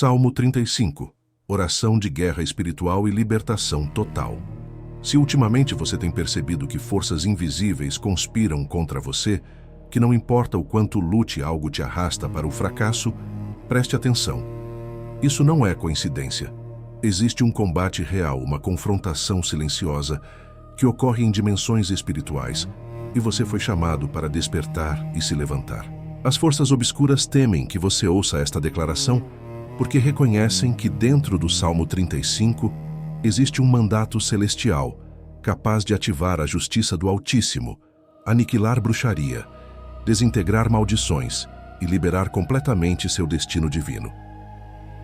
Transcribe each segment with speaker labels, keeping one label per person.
Speaker 1: Salmo 35. Oração de guerra espiritual e libertação total. Se ultimamente você tem percebido que forças invisíveis conspiram contra você, que não importa o quanto lute, algo te arrasta para o fracasso, preste atenção. Isso não é coincidência. Existe um combate real, uma confrontação silenciosa que ocorre em dimensões espirituais, e você foi chamado para despertar e se levantar. As forças obscuras temem que você ouça esta declaração porque reconhecem que dentro do Salmo 35 existe um mandato celestial capaz de ativar a justiça do Altíssimo, aniquilar bruxaria, desintegrar maldições e liberar completamente seu destino divino.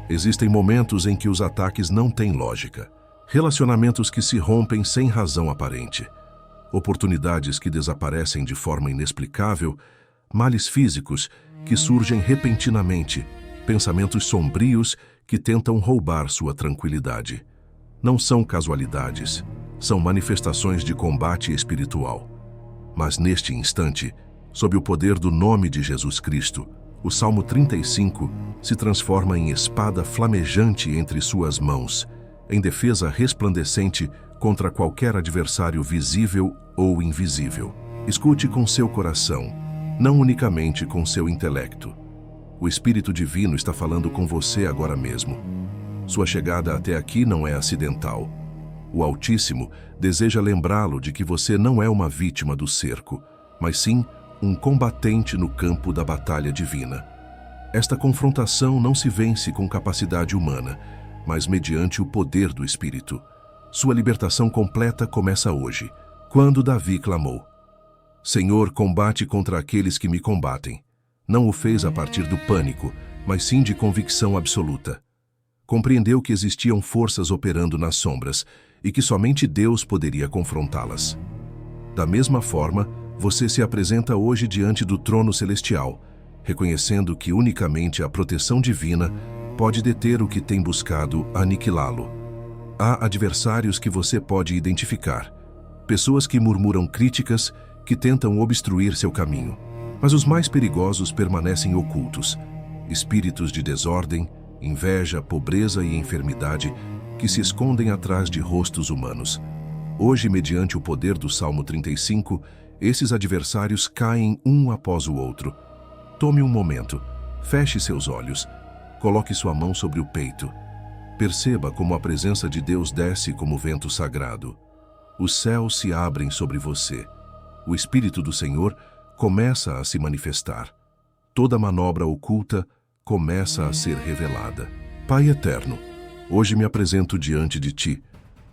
Speaker 1: Existem momentos em que os ataques não têm lógica, relacionamentos que se rompem sem razão aparente, oportunidades que desaparecem de forma inexplicável, males físicos que surgem repentinamente, pensamentos sombrios que tentam roubar sua tranquilidade. Não são casualidades, são manifestações de combate espiritual. Mas neste instante, sob o poder do nome de Jesus Cristo, o Salmo 35 se transforma em espada flamejante entre suas mãos, em defesa resplandecente contra qualquer adversário visível ou invisível. Escute com seu coração, não unicamente com seu intelecto. O Espírito Divino está falando com você agora mesmo. Sua chegada até aqui não é acidental. O Altíssimo deseja lembrá-lo de que você não é uma vítima do cerco, mas sim um combatente no campo da batalha divina. Esta confrontação não se vence com capacidade humana, mas mediante o poder do Espírito. Sua libertação completa começa hoje, quando Davi clamou: Senhor, combate contra aqueles que me combatem. Não o fez a partir do pânico, mas sim de convicção absoluta. Compreendeu que existiam forças operando nas sombras e que somente Deus poderia confrontá-las. Da mesma forma, você se apresenta hoje diante do trono celestial, reconhecendo que unicamente a proteção divina pode deter o que tem buscado aniquilá-lo. Há adversários que você pode identificar, pessoas que murmuram críticas, que tentam obstruir seu caminho. Mas os mais perigosos permanecem ocultos, espíritos de desordem, inveja, pobreza e enfermidade que se escondem atrás de rostos humanos. Hoje, mediante o poder do Salmo 35, esses adversários caem um após o outro. Tome um momento, feche seus olhos, coloque sua mão sobre o peito. Perceba como a presença de Deus desce como vento sagrado. Os céus se abrem sobre você. O Espírito do Senhor começa a se manifestar. Toda manobra oculta começa a ser revelada. Pai eterno, hoje me apresento diante de Ti,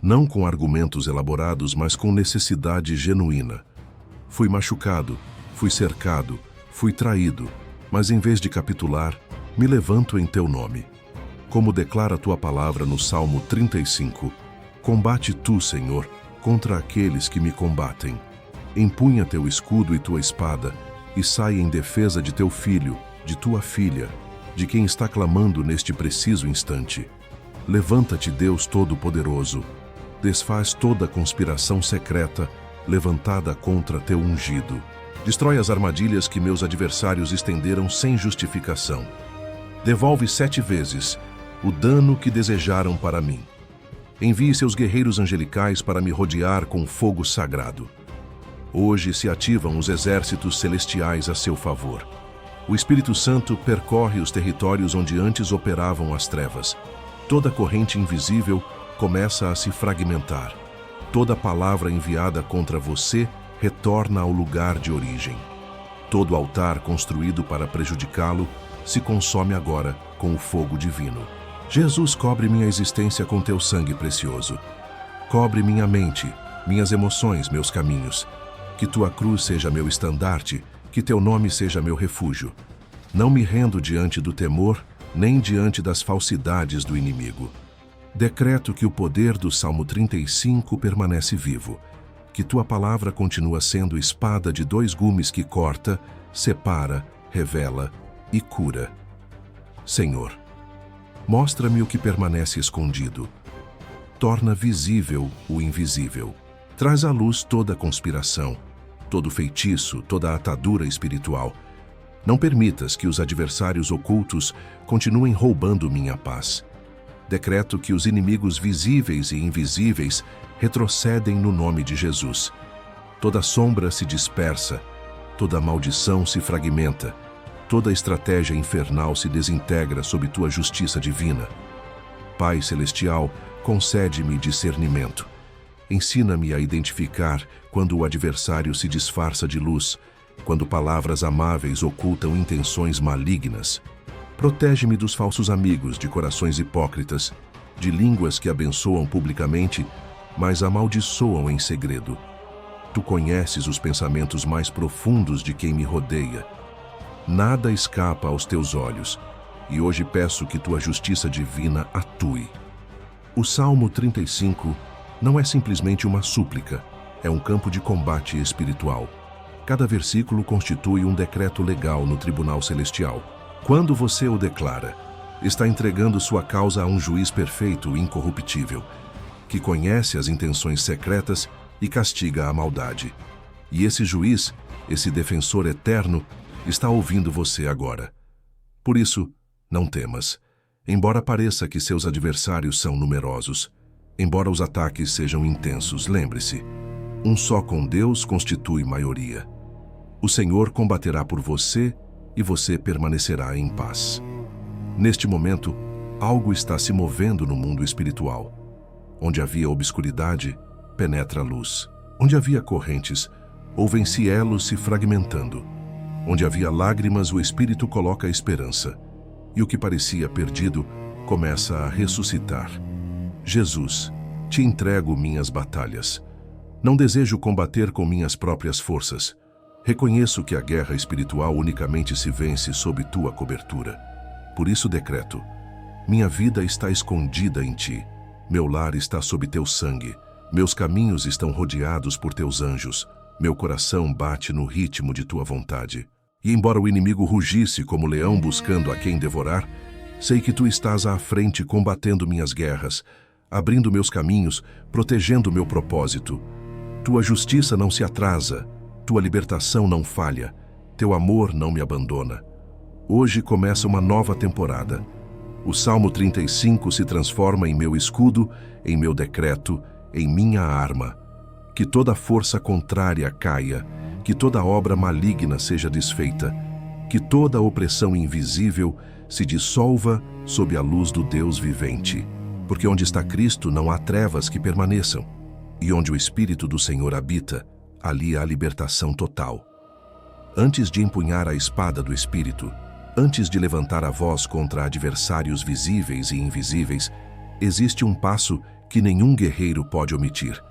Speaker 1: não com argumentos elaborados, mas com necessidade genuína. Fui machucado, fui cercado, fui traído, mas em vez de capitular, me levanto em Teu nome. Como declara Tua palavra no Salmo 35, combate Tu, Senhor, contra aqueles que me combatem. Empunha teu escudo e tua espada e sai em defesa de teu filho, de tua filha, de quem está clamando neste preciso instante. Levanta-te, Deus Todo-Poderoso. Desfaz toda conspiração secreta levantada contra teu ungido. Destrói as armadilhas que meus adversários estenderam sem justificação. Devolve 7 vezes o dano que desejaram para mim. Envie seus guerreiros angelicais para me rodear com fogo sagrado. Hoje se ativam os exércitos celestiais a seu favor. O Espírito Santo percorre os territórios onde antes operavam as trevas. Toda corrente invisível começa a se fragmentar. Toda palavra enviada contra você retorna ao lugar de origem. Todo altar construído para prejudicá-lo se consome agora com o fogo divino. Jesus, cobre minha existência com teu sangue precioso. Cobre minha mente, minhas emoções, meus caminhos. Que tua cruz seja meu estandarte, que teu nome seja meu refúgio. Não me rendo diante do temor, nem diante das falsidades do inimigo. Decreto que o poder do Salmo 35 permanece vivo, que tua palavra continua sendo espada de 2 gumes que corta, separa, revela e cura. Senhor, mostra-me o que permanece escondido. Torna visível o invisível. Traz à luz toda conspiração, todo feitiço, toda atadura espiritual. Não permitas que os adversários ocultos continuem roubando minha paz. Decreto que os inimigos visíveis e invisíveis retrocedem no nome de Jesus. Toda sombra se dispersa, toda maldição se fragmenta, toda estratégia infernal se desintegra sob tua justiça divina. Pai Celestial, concede-me discernimento. Ensina-me a identificar quando o adversário se disfarça de luz, quando palavras amáveis ocultam intenções malignas. Protege-me dos falsos amigos, de corações hipócritas, de línguas que abençoam publicamente, mas amaldiçoam em segredo. Tu conheces os pensamentos mais profundos de quem me rodeia. Nada escapa aos teus olhos, e hoje peço que tua justiça divina atue. O Salmo 35 não é simplesmente uma súplica, é um campo de combate espiritual. Cada versículo constitui um decreto legal no tribunal celestial. Quando você o declara, está entregando sua causa a um juiz perfeito e incorruptível, que conhece as intenções secretas e castiga a maldade. E esse juiz, esse defensor eterno, está ouvindo você agora. Por isso, não temas. Embora pareça que seus adversários são numerosos, embora os ataques sejam intensos, lembre-se, um só com Deus constitui maioria. O Senhor combaterá por você e você permanecerá em paz. Neste momento, algo está se movendo no mundo espiritual. Onde havia obscuridade, penetra a luz. Onde havia correntes, ouvem-se elos se fragmentando. Onde havia lágrimas, o Espírito coloca esperança. E o que parecia perdido começa a ressuscitar. Jesus, te entrego minhas batalhas. Não desejo combater com minhas próprias forças. Reconheço que a guerra espiritual unicamente se vence sob tua cobertura. Por isso decreto: minha vida está escondida em ti. Meu lar está sob teu sangue. Meus caminhos estão rodeados por teus anjos. Meu coração bate no ritmo de tua vontade. E embora o inimigo rugisse como leão buscando a quem devorar, sei que tu estás à frente combatendo minhas guerras, abrindo meus caminhos, protegendo meu propósito. Tua justiça não se atrasa, tua libertação não falha, teu amor não me abandona. Hoje começa uma nova temporada. O Salmo 35 se transforma em meu escudo, em meu decreto, em minha arma. Que toda força contrária caia, que toda obra maligna seja desfeita, que toda opressão invisível se dissolva sob a luz do Deus vivente. Porque onde está Cristo não há trevas que permaneçam, e onde o Espírito do Senhor habita, ali há libertação total. Antes de empunhar a espada do Espírito, antes de levantar a voz contra adversários visíveis e invisíveis, existe um passo que nenhum guerreiro pode omitir: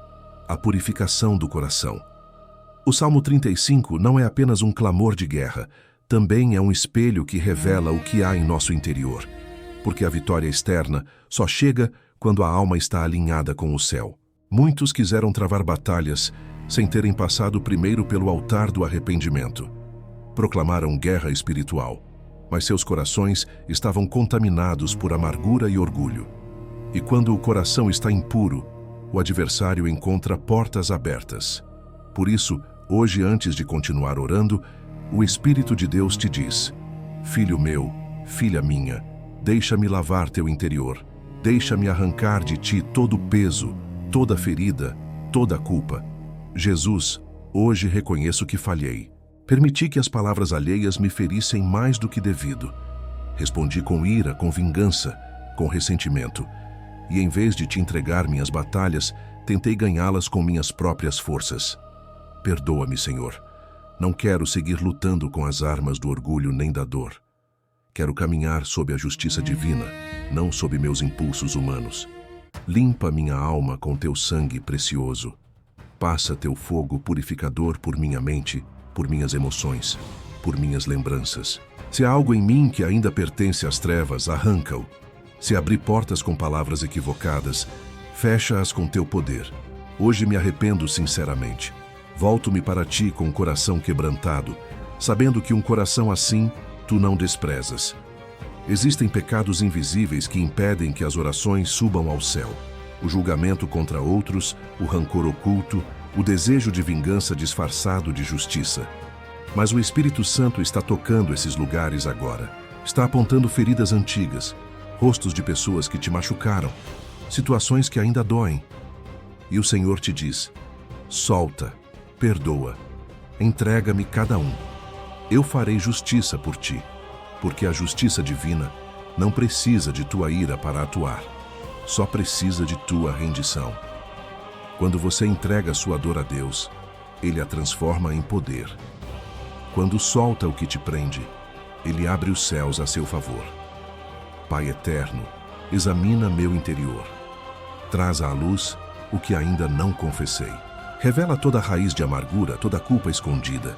Speaker 1: a purificação do coração. O Salmo 35 não é apenas um clamor de guerra, também é um espelho que revela o que há em nosso interior, porque a vitória externa só chega quando a alma está alinhada com o céu. Muitos quiseram travar batalhas sem terem passado primeiro pelo altar do arrependimento. Proclamaram guerra espiritual, mas seus corações estavam contaminados por amargura e orgulho. E quando o coração está impuro, o adversário encontra portas abertas. Por isso, hoje, antes de continuar orando, o Espírito de Deus te diz: filho meu, filha minha, deixa-me lavar teu interior, deixa-me arrancar de ti todo o peso, toda ferida, toda a culpa. Jesus, hoje reconheço que falhei. Permiti que as palavras alheias me ferissem mais do que devido. Respondi com ira, com vingança, com ressentimento. E em vez de te entregar minhas batalhas, tentei ganhá-las com minhas próprias forças. Perdoa-me, Senhor. Não quero seguir lutando com as armas do orgulho nem da dor. Quero caminhar sob a justiça divina, não sob meus impulsos humanos. Limpa minha alma com teu sangue precioso. Passa teu fogo purificador por minha mente, por minhas emoções, por minhas lembranças. Se há algo em mim que ainda pertence às trevas, arranca-o. Se abri portas com palavras equivocadas, fecha-as com teu poder. Hoje me arrependo sinceramente. Volto-me para ti com o coração quebrantado, sabendo que um coração assim tu não desprezas. Existem pecados invisíveis que impedem que as orações subam ao céu. O julgamento contra outros, o rancor oculto, o desejo de vingança disfarçado de justiça. Mas o Espírito Santo está tocando esses lugares agora. Está apontando feridas antigas, rostos de pessoas que te machucaram, situações que ainda doem. E o Senhor te diz: solta, perdoa, entrega-me cada um. Eu farei justiça por ti, porque a justiça divina não precisa de tua ira para atuar, só precisa de tua rendição. Quando você entrega sua dor a Deus, Ele a transforma em poder. Quando solta o que te prende, Ele abre os céus a seu favor. Pai eterno, examina meu interior. Traz à luz o que ainda não confessei. Revela toda a raiz de amargura, toda a culpa escondida.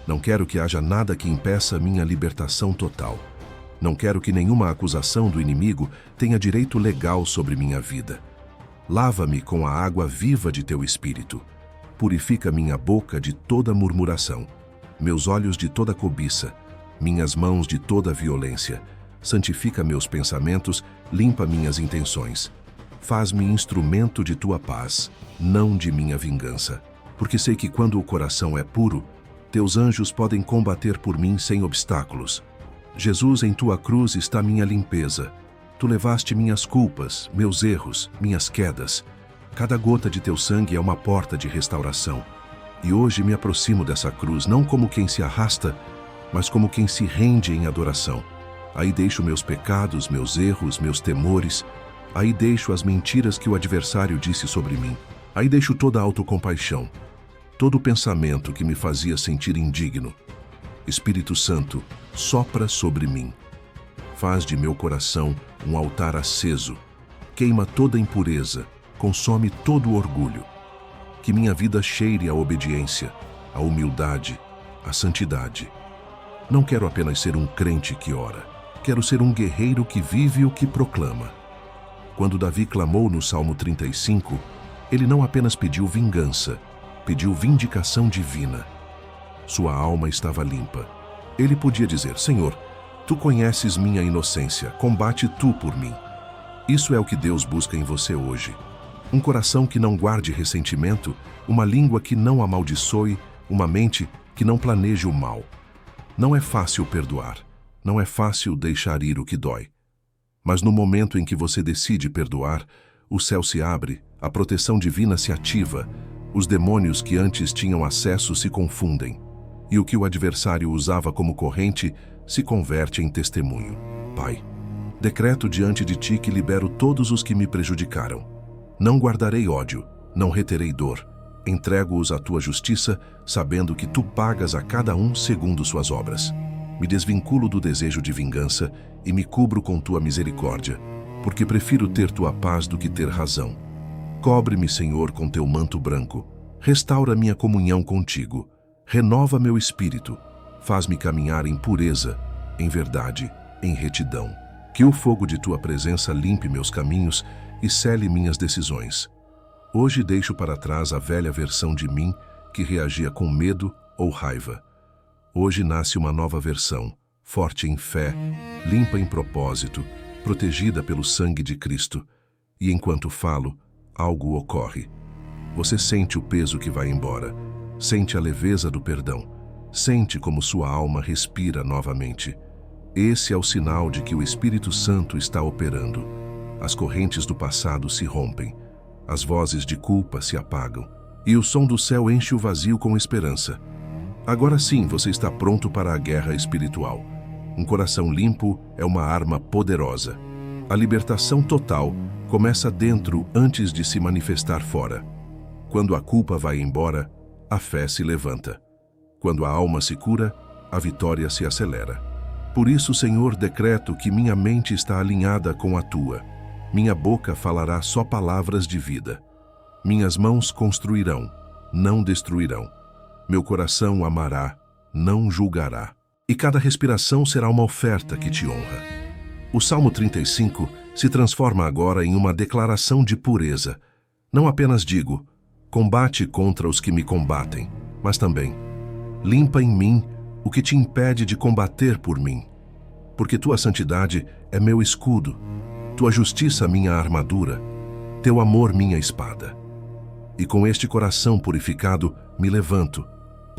Speaker 1: Não quero que haja nada que impeça minha libertação total. Não quero que nenhuma acusação do inimigo tenha direito legal sobre minha vida. Lava-me com a água viva de teu Espírito. Purifica minha boca de toda murmuração, meus olhos de toda cobiça, minhas mãos de toda violência. Santifica meus pensamentos, limpa minhas intenções. Faz-me instrumento de tua paz, não de minha vingança. Porque sei que quando o coração é puro, teus anjos podem combater por mim sem obstáculos. Jesus, em tua cruz está minha limpeza. Tu levaste minhas culpas, meus erros, minhas quedas. Cada gota de teu sangue é uma porta de restauração. E hoje me aproximo dessa cruz, não como quem se arrasta, mas como quem se rende em adoração. Aí deixo meus pecados, meus erros, meus temores. Aí deixo as mentiras que o adversário disse sobre mim. Aí deixo toda a autocompaixão, todo o pensamento que me fazia sentir indigno. Espírito Santo, sopra sobre mim. Faz de meu coração um altar aceso. Queima toda impureza, consome todo o orgulho. Que minha vida cheire a obediência, a humildade, a santidade. Não quero apenas ser um crente que ora. Quero ser um guerreiro que vive o que proclama. Quando Davi clamou no Salmo 35, ele não apenas pediu vingança, pediu vindicação divina. Sua alma estava limpa. Ele podia dizer: Senhor, tu conheces minha inocência, combate tu por mim. Isso é o que Deus busca em você hoje. Um coração que não guarde ressentimento, uma língua que não amaldiçoe, uma mente que não planeje o mal. Não é fácil perdoar, não é fácil deixar ir o que dói. Mas no momento em que você decide perdoar, o céu se abre, a proteção divina se ativa, os demônios que antes tinham acesso se confundem, e o que o adversário usava como corrente se converte em testemunho. Pai, decreto diante de ti que libero todos os que me prejudicaram. Não guardarei ódio, não reterei dor. Entrego-os à tua justiça, sabendo que tu pagas a cada um segundo suas obras. Me desvinculo do desejo de vingança e me cubro com tua misericórdia, porque prefiro ter tua paz do que ter razão. Cobre-me, Senhor, com teu manto branco. Restaura minha comunhão contigo. Renova meu espírito. Faz-me caminhar em pureza, em verdade, em retidão. Que o fogo de tua presença limpe meus caminhos e cele minhas decisões. Hoje deixo para trás a velha versão de mim que reagia com medo ou raiva. Hoje nasce uma nova versão, forte em fé, limpa em propósito, protegida pelo sangue de Cristo. E enquanto falo, algo ocorre. Você sente o peso que vai embora, sente a leveza do perdão, sente como sua alma respira novamente. Esse é o sinal de que o Espírito Santo está operando. As correntes do passado se rompem, as vozes de culpa se apagam, e o som do céu enche o vazio com esperança. Agora sim você está pronto para a guerra espiritual. Um coração limpo é uma arma poderosa. A libertação total começa dentro antes de se manifestar fora. Quando a culpa vai embora, a fé se levanta. Quando a alma se cura, a vitória se acelera. Por isso, Senhor, decreto que minha mente está alinhada com a tua. Minha boca falará só palavras de vida. Minhas mãos construirão, não destruirão. Meu coração amará, não julgará. E cada respiração será uma oferta que te honra. O Salmo 35 se transforma agora em uma declaração de pureza. Não apenas digo, combate contra os que me combatem, mas também, limpa em mim o que te impede de combater por mim. Porque tua santidade é meu escudo, tua justiça minha armadura, teu amor minha espada. E com este coração purificado me levanto,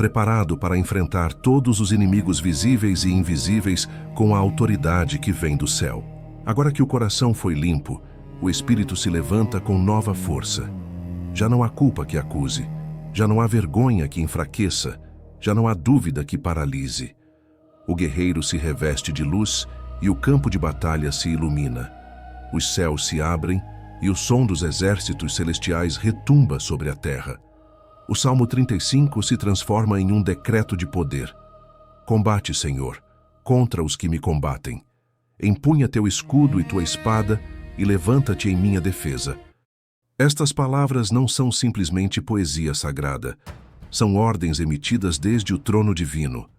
Speaker 1: preparado para enfrentar todos os inimigos visíveis e invisíveis com a autoridade que vem do céu. Agora que o coração foi limpo, o espírito se levanta com nova força. Já não há culpa que acuse, já não há vergonha que enfraqueça, já não há dúvida que paralise. O guerreiro se reveste de luz e o campo de batalha se ilumina. Os céus se abrem e o som dos exércitos celestiais retumba sobre a terra. O Salmo 35 se transforma em um decreto de poder. Combate, Senhor, contra os que me combatem. Empunha teu escudo e tua espada e levanta-te em minha defesa. Estas palavras não são simplesmente poesia sagrada. São ordens emitidas desde o trono divino.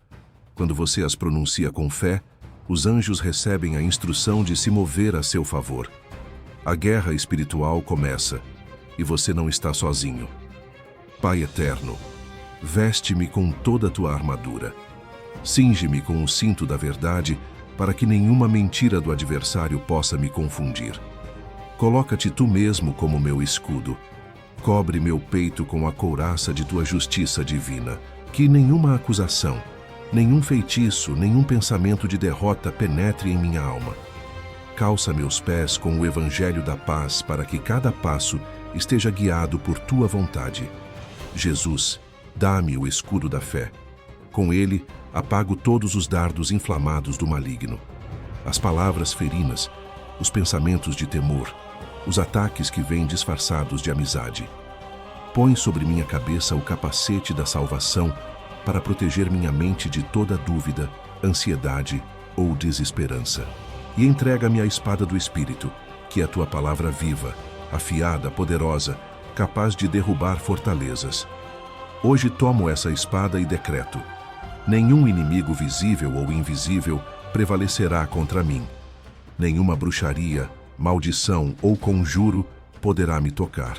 Speaker 1: Quando você as pronuncia com fé, os anjos recebem a instrução de se mover a seu favor. A guerra espiritual começa e você não está sozinho. Pai eterno, veste-me com toda a tua armadura. Cinge-me com o cinto da verdade para que nenhuma mentira do adversário possa me confundir. Coloca-te tu mesmo como meu escudo. Cobre meu peito com a couraça de tua justiça divina. Que nenhuma acusação, nenhum feitiço, nenhum pensamento de derrota penetre em minha alma. Calça meus pés com o evangelho da paz para que cada passo esteja guiado por tua vontade. Jesus, dá-me o escudo da fé. Com ele, apago todos os dardos inflamados do maligno. As palavras ferinas, os pensamentos de temor, os ataques que vêm disfarçados de amizade. Põe sobre minha cabeça o capacete da salvação para proteger minha mente de toda dúvida, ansiedade ou desesperança. E entrega-me a espada do Espírito, que é a tua palavra viva, afiada, poderosa, capaz de derrubar fortalezas. Hoje tomo essa espada e decreto: nenhum inimigo visível ou invisível prevalecerá contra mim. Nenhuma bruxaria, maldição ou conjuro poderá me tocar.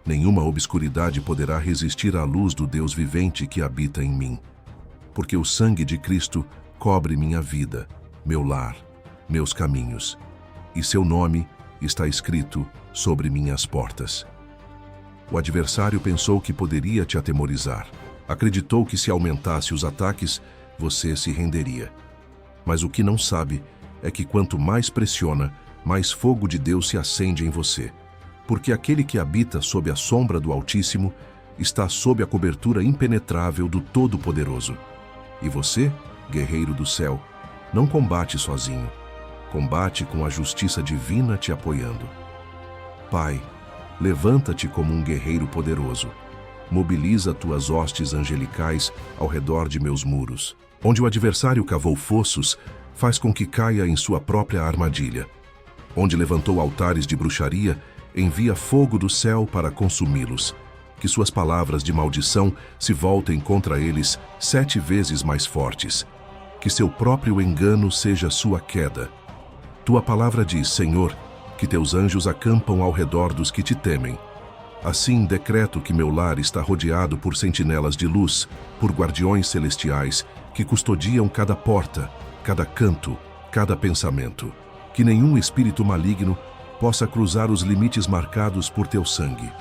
Speaker 1: Nenhuma obscuridade poderá resistir à luz do Deus vivente que habita em mim. Porque o sangue de Cristo cobre minha vida, meu lar, meus caminhos, e seu nome está escrito sobre minhas portas. O adversário pensou que poderia te atemorizar. Acreditou que se aumentasse os ataques, você se renderia. Mas o que não sabe é que quanto mais pressiona, mais fogo de Deus se acende em você. Porque aquele que habita sob a sombra do Altíssimo está sob a cobertura impenetrável do Todo-Poderoso. E você, guerreiro do céu, não combate sozinho. Combate com a justiça divina te apoiando. Pai, levanta-te como um guerreiro poderoso. Mobiliza tuas hostes angelicais ao redor de meus muros. Onde o adversário cavou fossos, faz com que caia em sua própria armadilha. Onde levantou altares de bruxaria, envia fogo do céu para consumi-los. Que suas palavras de maldição se voltem contra eles 7 vezes mais fortes. Que seu próprio engano seja sua queda. Tua palavra diz, Senhor, que teus anjos acampam ao redor dos que te temem. Assim decreto que meu lar está rodeado por sentinelas de luz, por guardiões celestiais, que custodiam cada porta, cada canto, cada pensamento. Que nenhum espírito maligno possa cruzar os limites marcados por teu sangue.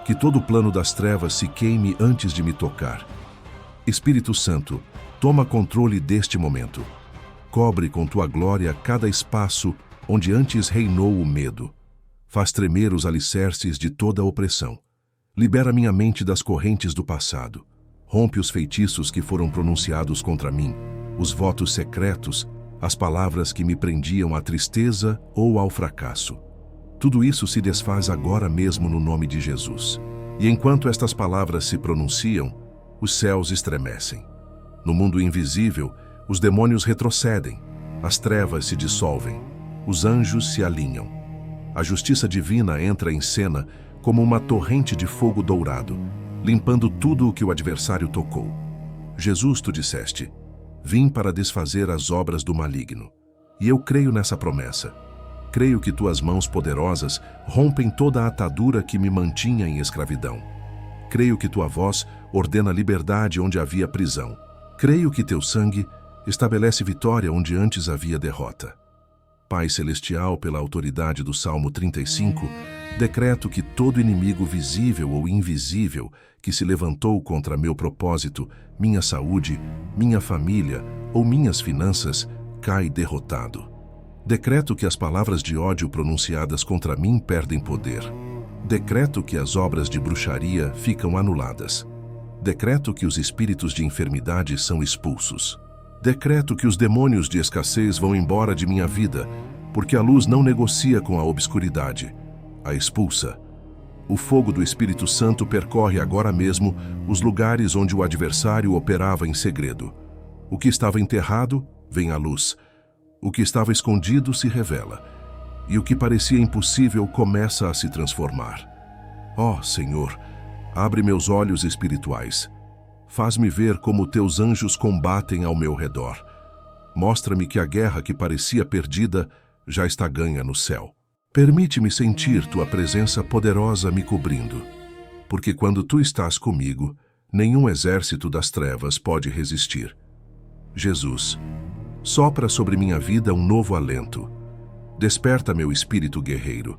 Speaker 1: Que todo o plano das trevas se queime antes de me tocar. Espírito Santo, toma controle deste momento. Cobre com tua glória cada espaço onde antes reinou o medo. Faz tremer os alicerces de toda a opressão. Libera minha mente das correntes do passado. Rompe os feitiços que foram pronunciados contra mim, os votos secretos, as palavras que me prendiam à tristeza ou ao fracasso. Tudo isso se desfaz agora mesmo no nome de Jesus. E enquanto estas palavras se pronunciam, os céus estremecem. No mundo invisível, os demônios retrocedem, as trevas se dissolvem, os anjos se alinham. A justiça divina entra em cena como uma torrente de fogo dourado, limpando tudo o que o adversário tocou. Jesus, tu disseste, vim para desfazer as obras do maligno. E eu creio nessa promessa. Creio que tuas mãos poderosas rompem toda a atadura que me mantinha em escravidão. Creio que tua voz ordena liberdade onde havia prisão. Creio que teu sangue estabelece vitória onde antes havia derrota. Pai Celestial, pela autoridade do Salmo 35, Decreto que todo inimigo visível ou invisível que se levantou contra meu propósito, minha saúde, minha família ou minhas finanças, cai derrotado. Decreto que as palavras de ódio pronunciadas contra mim perdem poder. Decreto que as obras de bruxaria ficam anuladas. Decreto que os espíritos de enfermidade são expulsos. Decreto que os demônios de escassez vão embora de minha vida, porque a luz não negocia com a obscuridade. A expulsa. O fogo do Espírito Santo percorre agora mesmo os lugares onde o adversário operava em segredo. O que estava enterrado, vem à luz. O que estava escondido se revela. E o que parecia impossível começa a se transformar. Ó, Senhor, abre meus olhos espirituais. Faz-me ver como teus anjos combatem ao meu redor. Mostra-me que a guerra que parecia perdida já está ganha no céu. Permite-me sentir tua presença poderosa me cobrindo, porque quando tu estás comigo, nenhum exército das trevas pode resistir. Jesus, sopra sobre minha vida um novo alento. Desperta meu espírito guerreiro.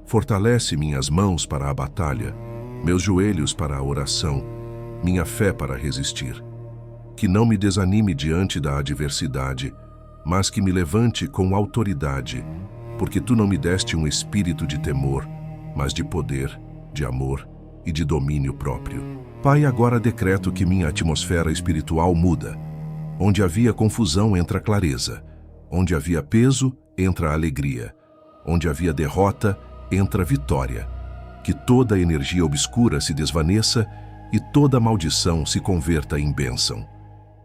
Speaker 1: Fortalece minhas mãos para a batalha, meus joelhos para a oração, minha fé para resistir. Que não me desanime diante da adversidade, mas que me levante com autoridade, porque tu não me deste um espírito de temor, mas de poder, de amor e de domínio próprio. Pai, agora decreto que minha atmosfera espiritual muda. Onde havia confusão, entra clareza. Onde havia peso, entra alegria. Onde havia derrota, entra vitória. Que toda energia obscura se desvaneça e toda maldição se converta em bênção.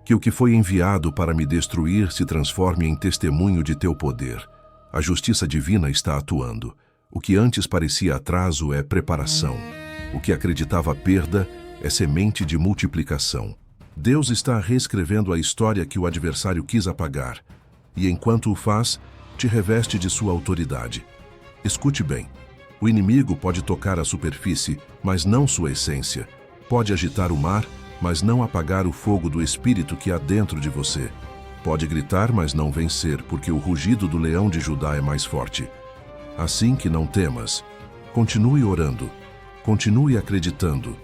Speaker 1: Que o que foi enviado para me destruir se transforme em testemunho de teu poder. A justiça divina está atuando. O que antes parecia atraso é preparação. O que acreditava perda é semente de multiplicação. Deus está reescrevendo a história que o adversário quis apagar. E enquanto o faz, te reveste de sua autoridade. Escute bem. O inimigo pode tocar a superfície, mas não sua essência. Pode agitar o mar, mas não apagar o fogo do espírito que há dentro de você. Pode gritar, mas não vencer, porque o rugido do leão de Judá é mais forte. Assim que não temas, continue orando, continue acreditando,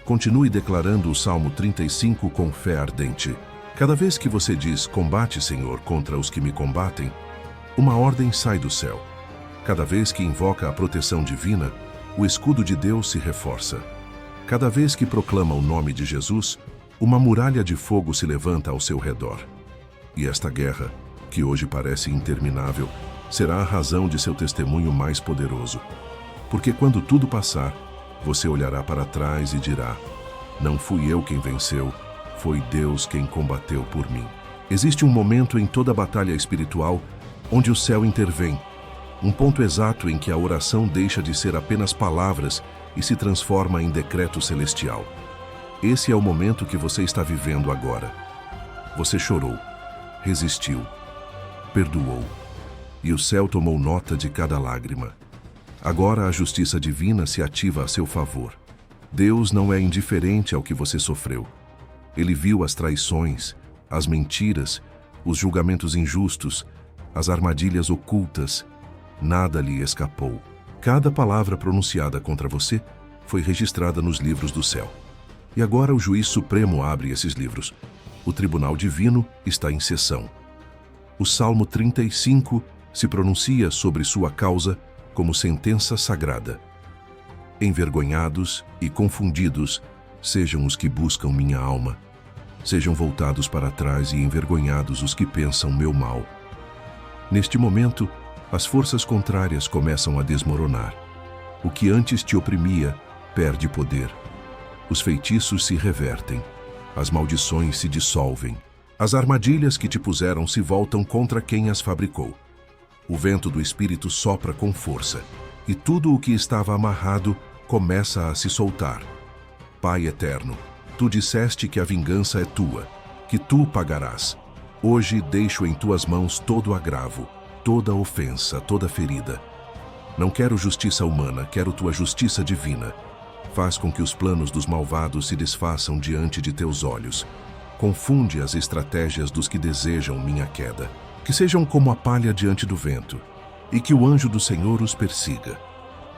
Speaker 1: continue declarando o Salmo 35 com fé ardente. Cada vez que você diz, combate, Senhor, contra os que me combatem, uma ordem sai do céu. Cada vez que invoca a proteção divina, o escudo de Deus se reforça. Cada vez que proclama o nome de Jesus, uma muralha de fogo se levanta ao seu redor. E esta guerra, que hoje parece interminável, será a razão de seu testemunho mais poderoso. Porque quando tudo passar, você olhará para trás e dirá, não fui eu quem venceu, foi Deus quem combateu por mim. Existe um momento em toda batalha espiritual onde o céu intervém, um ponto exato em que a oração deixa de ser apenas palavras e se transforma em decreto celestial. Esse é o momento que você está vivendo agora. Você chorou, resistiu, perdoou, e o céu tomou nota de cada lágrima. Agora a justiça divina se ativa a seu favor. Deus não é indiferente ao que você sofreu. Ele viu as traições, as mentiras, os julgamentos injustos, as armadilhas ocultas. Nada lhe escapou. Cada palavra pronunciada contra você foi registrada nos livros do céu. E agora o juiz supremo abre esses livros. O tribunal divino está em sessão. O Salmo 35 se pronuncia sobre sua causa como sentença sagrada. Envergonhados e confundidos sejam os que buscam minha alma. Sejam voltados para trás e envergonhados os que pensam meu mal. Neste momento, as forças contrárias começam a desmoronar. O que antes te oprimia perde poder. Os feitiços se revertem. As maldições se dissolvem. As armadilhas que te puseram se voltam contra quem as fabricou. O vento do Espírito sopra com força, e tudo o que estava amarrado começa a se soltar. Pai eterno, tu disseste que a vingança é tua, que tu pagarás. Hoje deixo em tuas mãos todo agravo, toda ofensa, toda ferida. Não quero justiça humana, quero tua justiça divina. Faz com que os planos dos malvados se desfaçam diante de teus olhos. Confunde as estratégias dos que desejam minha queda. Que sejam como a palha diante do vento, e que o anjo do Senhor os persiga.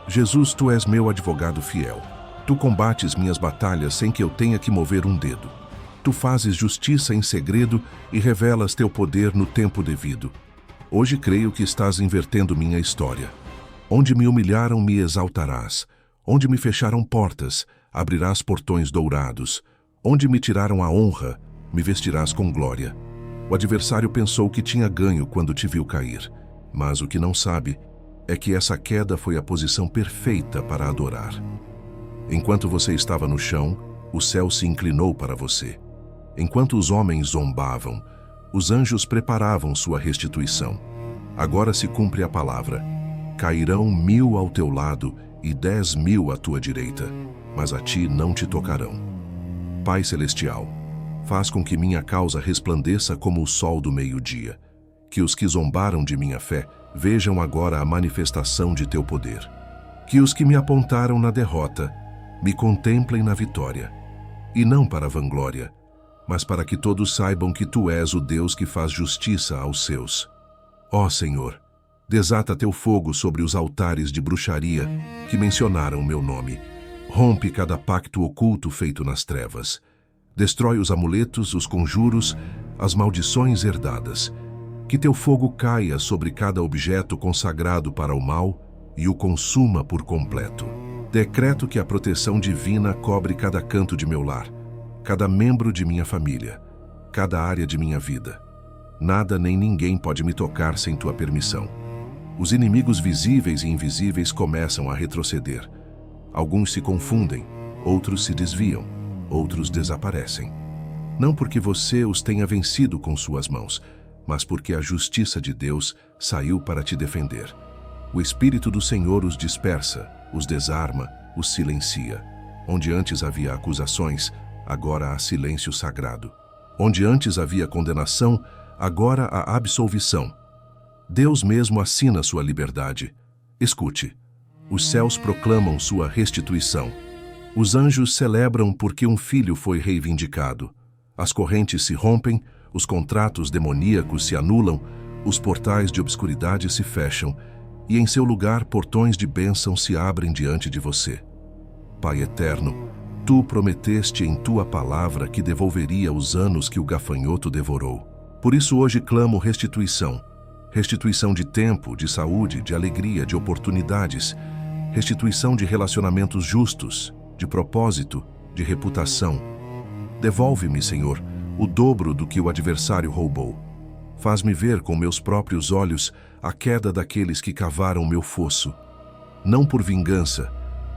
Speaker 1: Jesus, tu és meu advogado fiel. Tu combates minhas batalhas sem que eu tenha que mover um dedo. Tu fazes justiça em segredo e revelas teu poder no tempo devido. Hoje creio que estás invertendo minha história. Onde me humilharam, me exaltarás. Onde me fecharam portas, abrirás portões dourados. Onde me tiraram a honra, me vestirás com glória. O adversário pensou que tinha ganho quando te viu cair, mas o que não sabe é que essa queda foi a posição perfeita para adorar. Enquanto você estava no chão, o céu se inclinou para você. Enquanto os homens zombavam, os anjos preparavam sua restituição. Agora se cumpre a palavra: cairão 1000 ao teu lado e 10.000 à tua direita, mas a ti não te tocarão. Pai Celestial, faz com que minha causa resplandeça como o sol do meio-dia. Que os que zombaram de minha fé vejam agora a manifestação de teu poder. Que os que me apontaram na derrota me contemplem na vitória. E não para a vanglória, mas para que todos saibam que tu és o Deus que faz justiça aos seus. Ó Senhor, desata teu fogo sobre os altares de bruxaria que mencionaram meu nome. Rompe cada pacto oculto feito nas trevas. Destrói os amuletos, os conjuros, as maldições herdadas. Que teu fogo caia sobre cada objeto consagrado para o mal e o consuma por completo. Decreto que a proteção divina cobre cada canto de meu lar, cada membro de minha família, cada área de minha vida. Nada nem ninguém pode me tocar sem tua permissão. Os inimigos visíveis e invisíveis começam a retroceder. Alguns se confundem, outros se desviam, outros desaparecem. Não porque você os tenha vencido com suas mãos, mas porque a justiça de Deus saiu para te defender. O Espírito do Senhor os dispersa, os desarma, os silencia. Onde antes havia acusações, agora há silêncio sagrado. Onde antes havia condenação, agora há absolvição. Deus mesmo assina sua liberdade. Escute. Os céus proclamam sua restituição. Os anjos celebram porque um filho foi reivindicado. As correntes se rompem, os contratos demoníacos se anulam, os portais de obscuridade se fecham, e em seu lugar portões de bênção se abrem diante de você. Pai eterno, tu prometeste em tua palavra que devolveria os anos que o gafanhoto devorou. Por isso hoje clamo restituição. Restituição de tempo, de saúde, de alegria, de oportunidades. Restituição de relacionamentos justos, de propósito, de reputação. Devolve-me, Senhor, o dobro do que o adversário roubou. Faz-me ver com meus próprios olhos a queda daqueles que cavaram meu fosso. Não por vingança,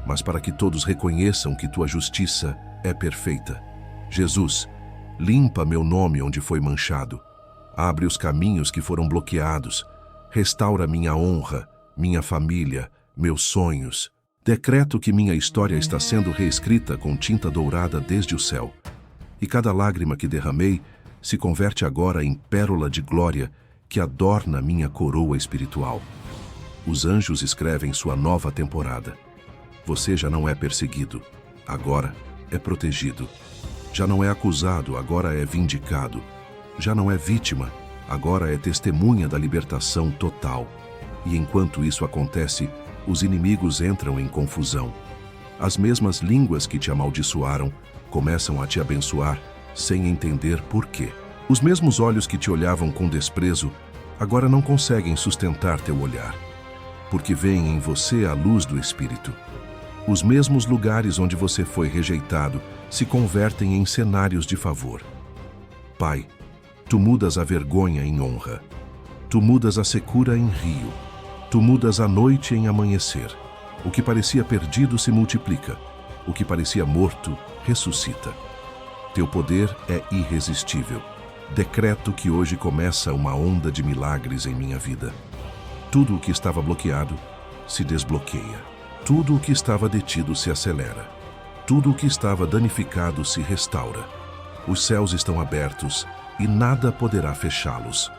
Speaker 1: mas para que todos reconheçam que tua justiça é perfeita. Jesus, limpa meu nome onde foi manchado. Abre os caminhos que foram bloqueados. Restaura minha honra, minha família, meus sonhos. Decreto que minha história está sendo reescrita com tinta dourada desde o céu. E cada lágrima que derramei se converte agora em pérola de glória que adorna minha coroa espiritual. Os anjos escrevem sua nova temporada. Você já não é perseguido, agora é protegido. Já não é acusado, agora é vindicado. Já não é vítima, agora é testemunha da libertação total. E enquanto isso acontece, os inimigos entram em confusão. As mesmas línguas que te amaldiçoaram começam a te abençoar sem entender por quê. Os mesmos olhos que te olhavam com desprezo agora não conseguem sustentar teu olhar, porque veem em você a luz do Espírito. Os mesmos lugares onde você foi rejeitado se convertem em cenários de favor. Pai, tu mudas a vergonha em honra. Tu mudas a secura em rio. Tu mudas a noite em amanhecer. O que parecia perdido se multiplica. O que parecia morto ressuscita. Teu poder é irresistível. Decreto que hoje começa uma onda de milagres em minha vida. Tudo o que estava bloqueado se desbloqueia. Tudo o que estava detido se acelera. Tudo o que estava danificado se restaura. Os céus estão abertos e nada poderá fechá-los.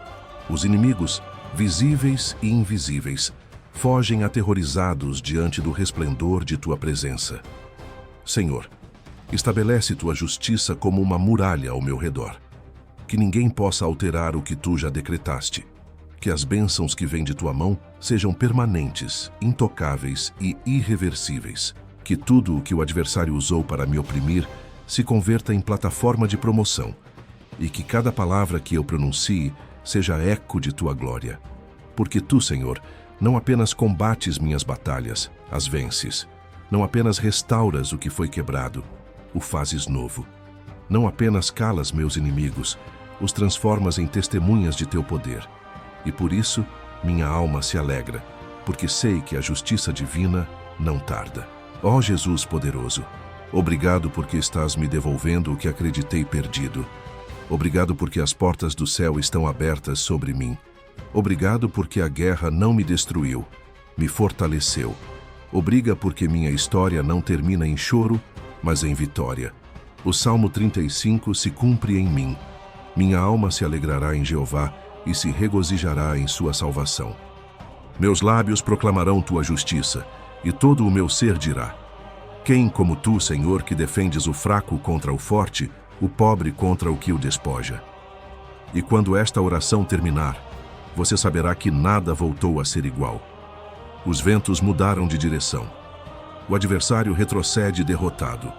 Speaker 1: Os inimigos, visíveis e invisíveis, fogem aterrorizados diante do resplendor de tua presença. Senhor, estabelece tua justiça como uma muralha ao meu redor. Que ninguém possa alterar o que tu já decretaste. que as bênçãos que vêm de tua mão sejam permanentes, intocáveis e irreversíveis. Que tudo o que o adversário usou para me oprimir se converta em plataforma de promoção, e que cada palavra que eu pronuncie seja eco de tua glória. Porque tu, Senhor, não apenas combates minhas batalhas, as vences. Não apenas restauras o que foi quebrado, o fazes novo. Não apenas calas meus inimigos, os transformas em testemunhas de teu poder. E por isso, minha alma se alegra, porque sei que a justiça divina não tarda. Ó Jesus poderoso, obrigado porque estás me devolvendo o que acreditei perdido. Obrigado porque as portas do céu estão abertas sobre mim. Obrigado porque a guerra não me destruiu, me fortaleceu. Obrigado porque minha história não termina em choro, mas em vitória. O Salmo 35 se cumpre em mim. Minha alma se alegrará em Jeová e se regozijará em sua salvação. Meus lábios proclamarão tua justiça, e todo o meu ser dirá: quem como tu, Senhor, que defendes o fraco contra o forte, o pobre contra o que o despoja? E quando esta oração terminar, você saberá que nada voltou a ser igual. Os ventos mudaram de direção. O adversário retrocede derrotado.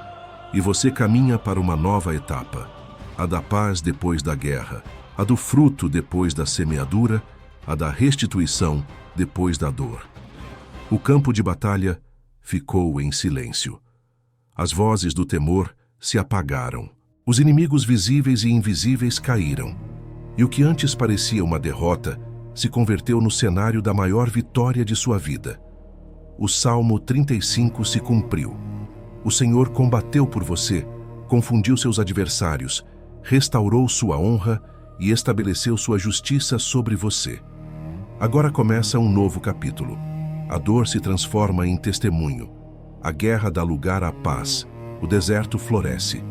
Speaker 1: E você caminha para uma nova etapa, a da paz depois da guerra, a do fruto depois da semeadura, a da restituição depois da dor. O campo de batalha ficou em silêncio. As vozes do temor se apagaram. Os inimigos visíveis e invisíveis caíram. E o que antes parecia uma derrota se converteu no cenário da maior vitória de sua vida. O Salmo 35 se cumpriu. O Senhor combateu por você, confundiu seus adversários, restaurou sua honra e estabeleceu sua justiça sobre você. Agora começa um novo capítulo. A dor se transforma em testemunho. A guerra dá lugar à paz. O deserto floresce.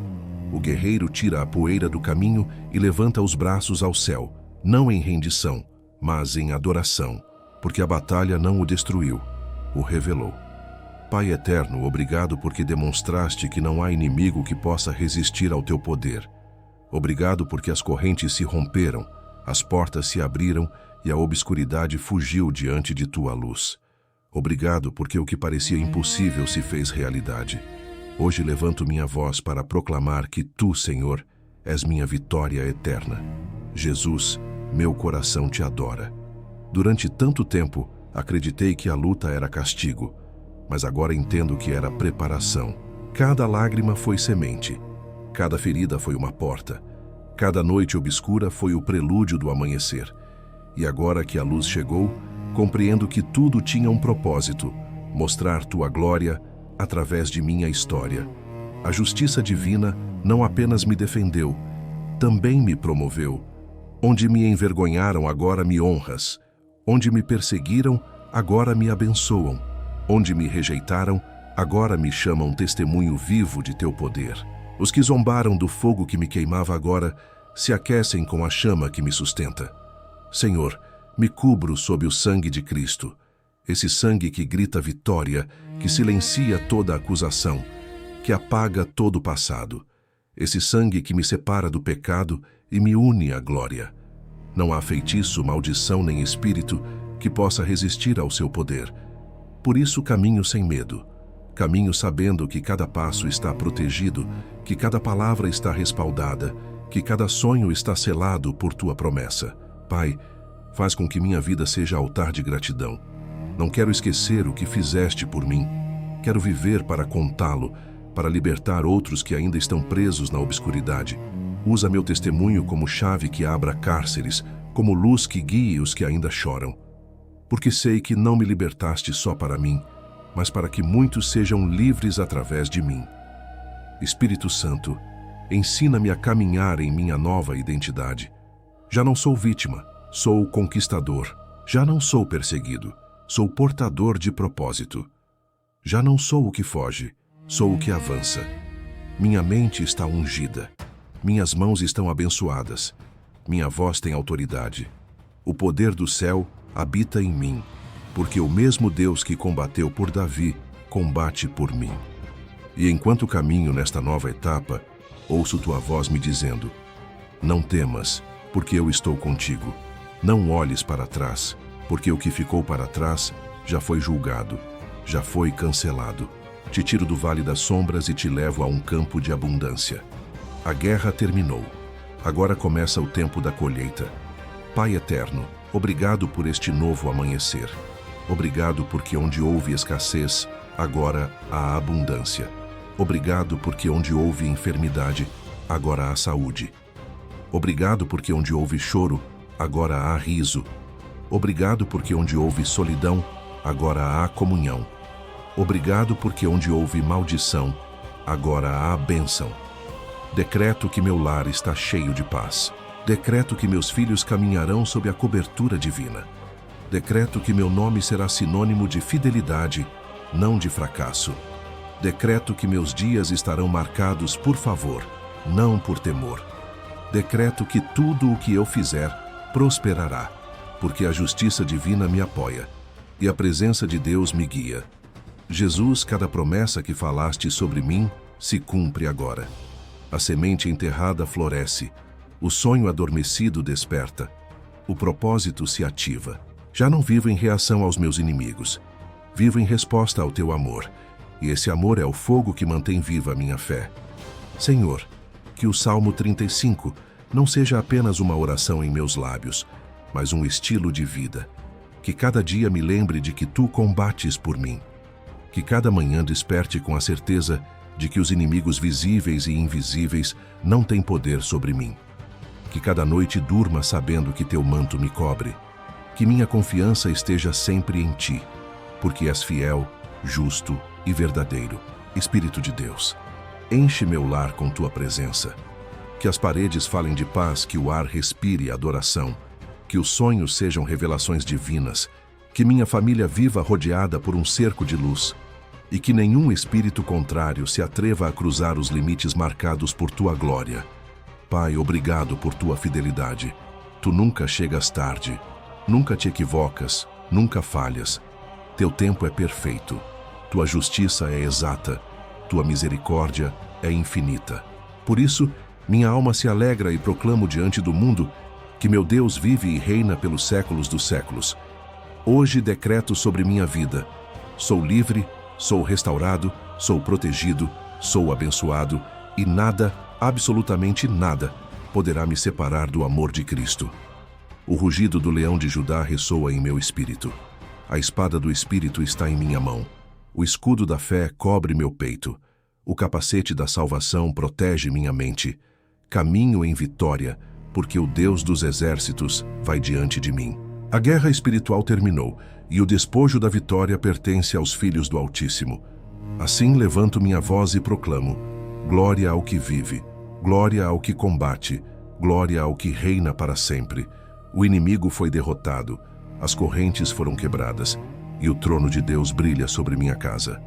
Speaker 1: O guerreiro tira a poeira do caminho e levanta os braços ao céu, não em rendição, mas em adoração, porque a batalha não o destruiu, o revelou. Pai eterno, obrigado porque demonstraste que não há inimigo que possa resistir ao teu poder. Obrigado porque as correntes se romperam, as portas se abriram e a obscuridade fugiu diante de tua luz. Obrigado porque o que parecia impossível se fez realidade. Hoje levanto minha voz para proclamar que tu, Senhor, és minha vitória eterna. Jesus, meu coração te adora. Durante tanto tempo, acreditei que a luta era castigo, mas agora entendo que era preparação. Cada lágrima foi semente, cada ferida foi uma porta, cada noite obscura foi o prelúdio do amanhecer. E agora que a luz chegou, compreendo que tudo tinha um propósito: mostrar tua glória através de minha história. A justiça divina não apenas me defendeu, também me promoveu. Onde me envergonharam, agora me honras. Onde me perseguiram, agora me abençoam. Onde me rejeitaram, agora me chamam testemunho vivo de teu poder. Os que zombaram do fogo que me queimava agora se aquecem com a chama que me sustenta. Senhor, me cubro sob o sangue de Cristo, esse sangue que grita vitória, que silencia toda acusação, que apaga todo o passado, esse sangue que me separa do pecado e me une à glória. Não há feitiço, maldição nem espírito que possa resistir ao seu poder. Por isso caminho sem medo, caminho sabendo que cada passo está protegido, que cada palavra está respaldada, que cada sonho está selado por tua promessa. Pai, faz com que minha vida seja altar de gratidão. Não quero esquecer o que fizeste por mim. Quero viver para contá-lo, para libertar outros que ainda estão presos na obscuridade. Usa meu testemunho como chave que abra cárceres, como luz que guie os que ainda choram. Porque sei que não me libertaste só para mim, mas para que muitos sejam livres através de mim. Espírito Santo, ensina-me a caminhar em minha nova identidade. Já não sou vítima, sou conquistador. Já não sou perseguido, sou portador de propósito. Já não sou o que foge, sou o que avança. Minha mente está ungida, minhas mãos estão abençoadas, minha voz tem autoridade. O poder do céu habita em mim, porque o mesmo Deus que combateu por Davi, combate por mim. E enquanto caminho nesta nova etapa, ouço tua voz me dizendo: não temas, porque eu estou contigo. Não olhes para trás, porque o que ficou para trás já foi julgado, já foi cancelado. Te tiro do vale das sombras e te levo a um campo de abundância. A guerra terminou. Agora começa o tempo da colheita. Pai eterno, obrigado por este novo amanhecer. Obrigado porque onde houve escassez, agora há abundância. Obrigado porque onde houve enfermidade, agora há saúde. Obrigado porque onde houve choro, agora há riso. Obrigado porque onde houve solidão, agora há comunhão. Obrigado porque onde houve maldição, agora há bênção. Decreto que meu lar está cheio de paz. Decreto que meus filhos caminharão sob a cobertura divina. Decreto que meu nome será sinônimo de fidelidade, não de fracasso. Decreto que meus dias estarão marcados por favor, não por temor. Decreto que tudo o que eu fizer prosperará, porque a justiça divina me apoia e a presença de Deus me guia. Jesus, cada promessa que falaste sobre mim se cumpre agora. A semente enterrada floresce, o sonho adormecido desperta, o propósito se ativa. Já não vivo em reação aos meus inimigos, vivo em resposta ao teu amor, e esse amor é o fogo que mantém viva a minha fé. Senhor, que o Salmo 35 não seja apenas uma oração em meus lábios, mas um estilo de vida. Que cada dia me lembre de que tu combates por mim. Que cada manhã desperte com a certeza de que os inimigos visíveis e invisíveis não têm poder sobre mim. Que cada noite durma sabendo que teu manto me cobre. Que minha confiança esteja sempre em ti, porque és fiel, justo e verdadeiro. Espírito de Deus, enche meu lar com tua presença. Que as paredes falem de paz, que o ar respire adoração. Que os sonhos sejam revelações divinas. Que minha família viva rodeada por um cerco de luz. E que nenhum espírito contrário se atreva a cruzar os limites marcados por tua glória. Pai, obrigado por tua fidelidade. Tu nunca chegas tarde, nunca te equivocas, nunca falhas. Teu tempo é perfeito, tua justiça é exata, tua misericórdia é infinita. Por isso, minha alma se alegra e proclamo diante do mundo que meu Deus vive e reina pelos séculos dos séculos. Hoje decreto sobre minha vida: sou livre, sou restaurado, sou protegido, sou abençoado, e nada, absolutamente nada, poderá me separar do amor de Cristo. O rugido do leão de Judá ressoa em meu espírito. A espada do Espírito está em minha mão. O escudo da fé cobre meu peito. O capacete da salvação protege minha mente. Caminho em vitória, porque o Deus dos exércitos vai diante de mim. A guerra espiritual terminou, e o despojo da vitória pertence aos filhos do Altíssimo. Assim levanto minha voz e proclamo: glória ao que vive, glória ao que combate, glória ao que reina para sempre. O inimigo foi derrotado, as correntes foram quebradas, e o trono de Deus brilha sobre minha casa.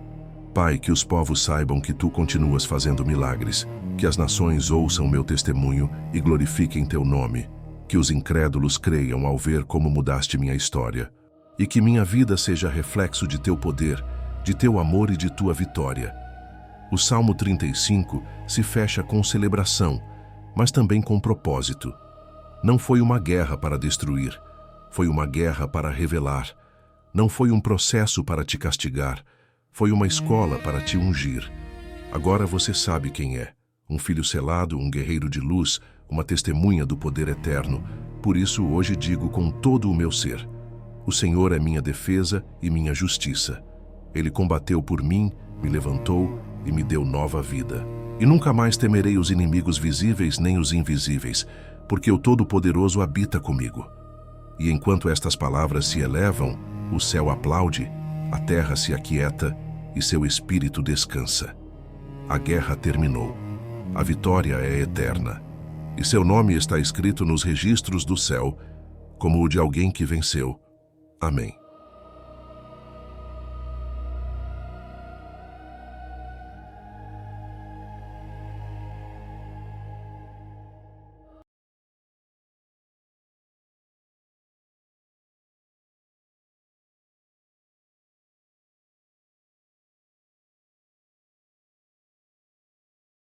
Speaker 1: Pai, que os povos saibam que tu continuas fazendo milagres, que as nações ouçam meu testemunho e glorifiquem teu nome, que os incrédulos creiam ao ver como mudaste minha história, e que minha vida seja reflexo de teu poder, de teu amor e de tua vitória. O Salmo 35 se fecha com celebração, mas também com propósito. Não foi uma guerra para destruir, foi uma guerra para revelar. Não foi um processo para te castigar, foi uma escola para te ungir. Agora você sabe quem é: um filho selado, um guerreiro de luz, uma testemunha do poder eterno. Por isso hoje digo com todo o meu ser: o Senhor é minha defesa e minha justiça. Ele combateu por mim, me levantou e me deu nova vida. E nunca mais temerei os inimigos visíveis nem os invisíveis, porque o Todo-Poderoso habita comigo. E enquanto estas palavras se elevam, o céu aplaude, a terra se aquieta e seu espírito descansa. A guerra terminou. A vitória é eterna. E seu nome está escrito nos registros do céu, como o de alguém que venceu. Amém.